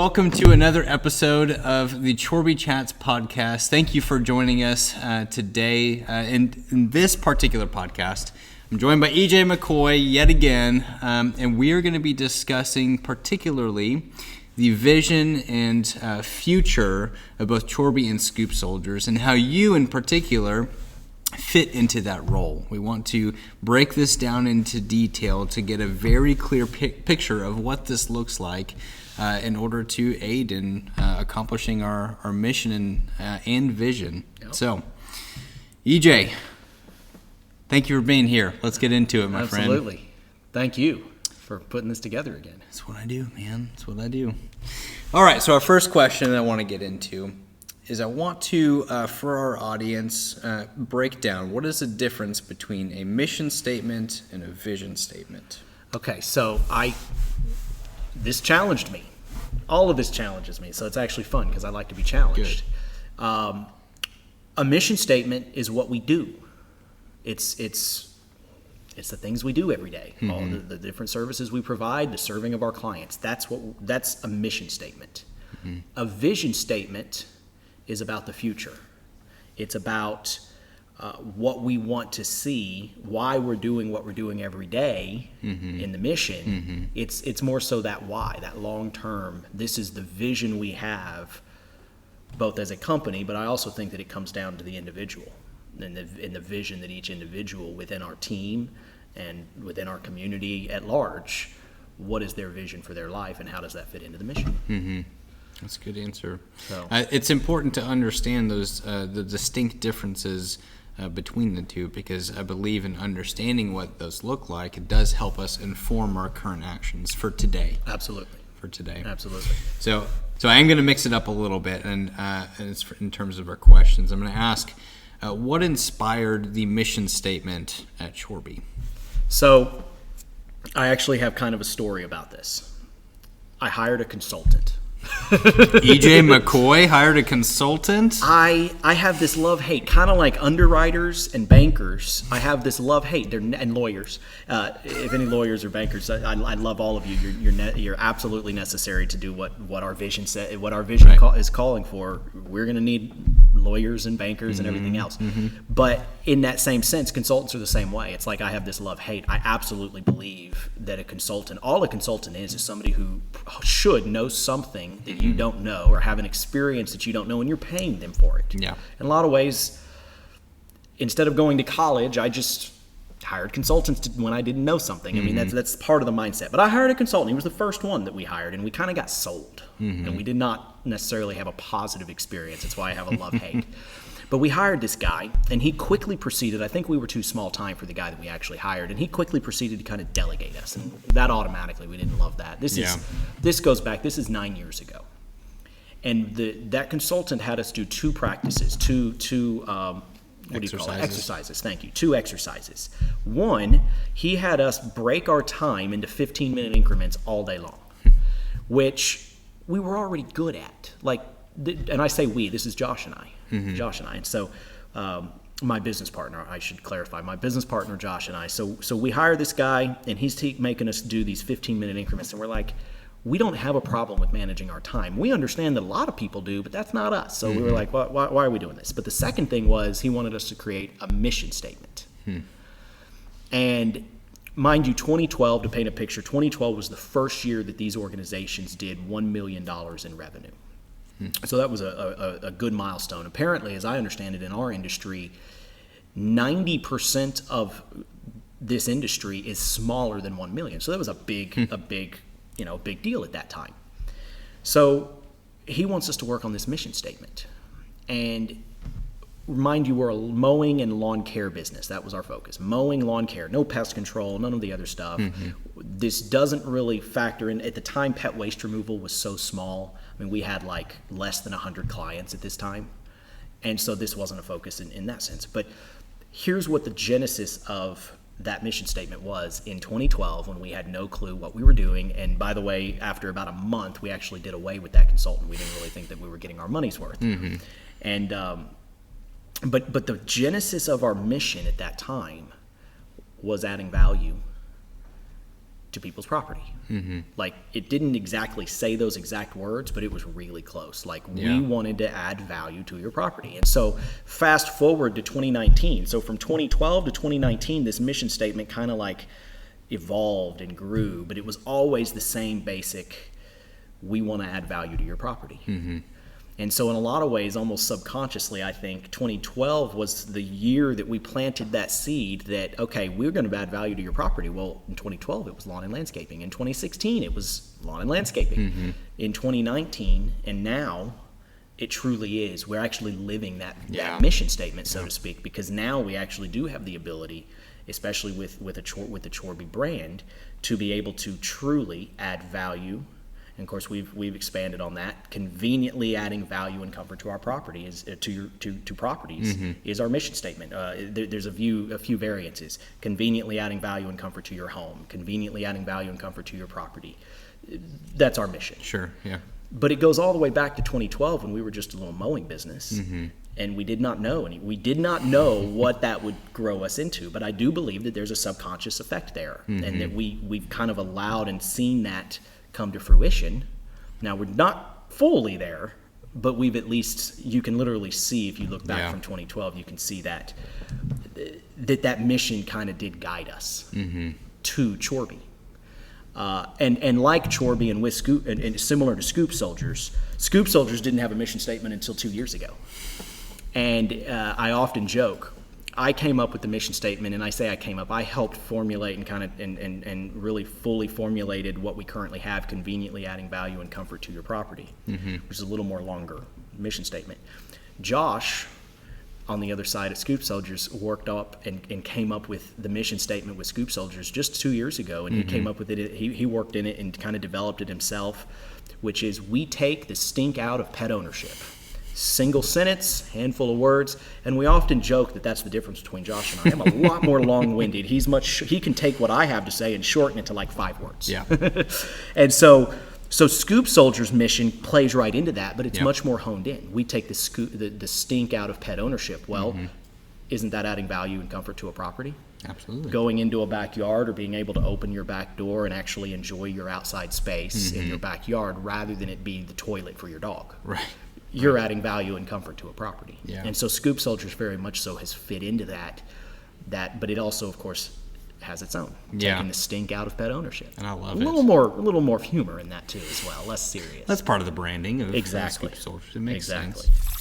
welcome to another episode of the Chorbie Chats podcast. Thank you for joining us today. In this particular podcast, I'm joined by EJ McCoy yet again, and we are going to be discussing particularly the vision and future of both Chorbie and Scoop Soldiers and how you in particular fit into that role. We want to break this down into detail to get a very clear picture of what this looks like in order to aid in accomplishing our mission and vision. Yep. So, EJ, thank you for being here. Let's get into it, my friend. Absolutely. Thank you for putting this together again. That's what I do, man. That's what I do. All right, so our first question I want to get into is I want to, for our audience, break down what is the difference between a mission statement and a vision statement. Okay, so this challenged me. All of this challenges me, so it's actually fun because I like to be challenged. Good. A mission statement is what we do. It's the things we do every day. Mm-hmm. All the different services we provide, the serving of our clients. That's a mission statement. Mm-hmm. A vision statement is about the future. It's about what we want to see, why we're doing what we're doing every day in the mission. It's more so that why, that long term. This is the vision we have, both as a company, but I also think that it comes down to the individual and the vision that each individual within our team and within our community at large, what is their vision for their life and how does that fit into the mission? Mm-hmm. That's a good answer. So, it's important to understand those the distinct differences between the two, because I believe in understanding what those look like, it does help us inform our current actions for today. Absolutely. For today. Absolutely. So I am going to mix it up a little bit, and it's in terms of our questions. I'm going to ask, what inspired the mission statement at Shorby? So I actually have kind of a story about this. I hired a consultant. EJ McCoy hired a consultant? I have this love-hate, kind of like underwriters and bankers. I have this love-hate, and lawyers. If any lawyers or bankers, I love all of you. You're absolutely necessary to do what our vision right. Is calling for. We're going to need lawyers and bankers and everything else. But in that same sense, consultants are the same way. It's like I have this love-hate. I absolutely believe that all a consultant is somebody who should know something that you don't know or have an experience that you don't know, and you're paying them for it. Yeah. In a lot of ways, instead of going to college, I just hired consultants when I didn't know something. I mean, that's part of the mindset. But I hired a consultant. He was the first one that we hired, and we kind of got sold. And we did not necessarily have a positive experience. That's why I have a love-hate. But we hired this guy, and he quickly proceeded. I think we were too small time for the guy that we actually hired, and he quickly proceeded to kind of delegate us, and that automatically, we didn't love that. This goes back. This is 9 years ago, and that consultant had us do two practices, exercises. Thank you. 2 exercises. One, he had us break our time into 15-minute increments all day long, which we were already good at. And I say we. This is Josh and I. And so my business partner, I should clarify, my business partner Josh and I, so we hire this guy, and he's making us do these 15-minute increments, and we're like, we don't have a problem with managing our time. We understand that a lot of people do, but that's not us. So we were like, why are we doing this? But the second thing was he wanted us to create a mission statement. And mind you, 2012, to paint a picture, 2012 was the first year that these organizations did $1 million in revenue. So that was a good milestone. Apparently, as I understand it, in our industry, 90% of this industry is smaller than 1 million. So that was a big deal at that time. So he wants us to work on this mission statement. And mind you, we're a mowing and lawn care business. That was our focus. Mowing, lawn care, no pest control, none of the other stuff. This doesn't really factor in. At the time, pet waste removal was so small. I mean, we had like less than 100 clients at this time. And so this wasn't a focus in that sense. But here's what the genesis of that mission statement was in 2012 when we had no clue what we were doing. And by the way, after about a month, we actually did away with that consultant. We didn't really think that we were getting our money's worth. And but the genesis of our mission at that time was adding value to people's property. Like, it didn't exactly say those exact words, but it was really close. Like, we wanted to add value to your property. And so fast forward to 2019. So from 2012 to 2019, this mission statement kind of like evolved and grew, but it was always the same basic, we want to add value to your property. And so in a lot of ways, almost subconsciously, I think 2012 was the year that we planted that seed that, okay, we're going to add value to your property. Well, in 2012, it was lawn and landscaping. In 2016, it was lawn and landscaping. In 2019, and now, it truly is. We're actually living that mission statement, so to speak, because now we actually do have the ability, especially with the Chorbie brand, to be able to truly add value. And of course, we've expanded on that. Conveniently adding value and comfort to our property is to properties is our mission statement. There's a few variances. Conveniently adding value and comfort to your home. Conveniently adding value and comfort to your property. That's our mission. Sure. Yeah. But it goes all the way back to 2012 when we were just a little mowing business, and we did not know what that would grow us into. But I do believe that there's a subconscious effect there, and that we've kind of allowed and seen that come to fruition. Now, we're not fully there, but we've at least, you can literally see, if you look back from 2012, you can see that mission kind of did guide us to Chorbie. And like Chorbie and with Scoop, and similar to Scoop Soldiers didn't have a mission statement until 2 years ago. And I often joke, I came up with the mission statement, and I say I helped formulate and kind of and really fully formulated what we currently have, conveniently adding value and comfort to your property, which is a little more longer mission statement. Josh, on the other side at Scoop Soldiers, worked up and came up with the mission statement with Scoop Soldiers just 2 years ago, and he came up with it. He worked in it and kind of developed it himself, which is, we take the stink out of pet ownership. Single sentence, handful of words, and we often joke that that's the difference between Josh and I. I'm a lot more long-winded. He can take what I have to say and shorten it to like 5 words. Yeah. And so Scoop Soldier's mission plays right into that, but it's much more honed in. We take the stink out of pet ownership. Well, isn't that adding value and comfort to a property? Absolutely. Going into a backyard, or being able to open your back door and actually enjoy your outside space in your backyard, rather than it be the toilet for your dog. Right. You're adding value and comfort to a property. Yeah. And so Scoop Soldiers very much so has fit into that, but it also, of course, has its own. Taking the stink out of pet ownership. And I love it. A little more humor in that too as well, less serious. That's part of the branding of exactly. Scoop Soldiers. It makes exactly. sense.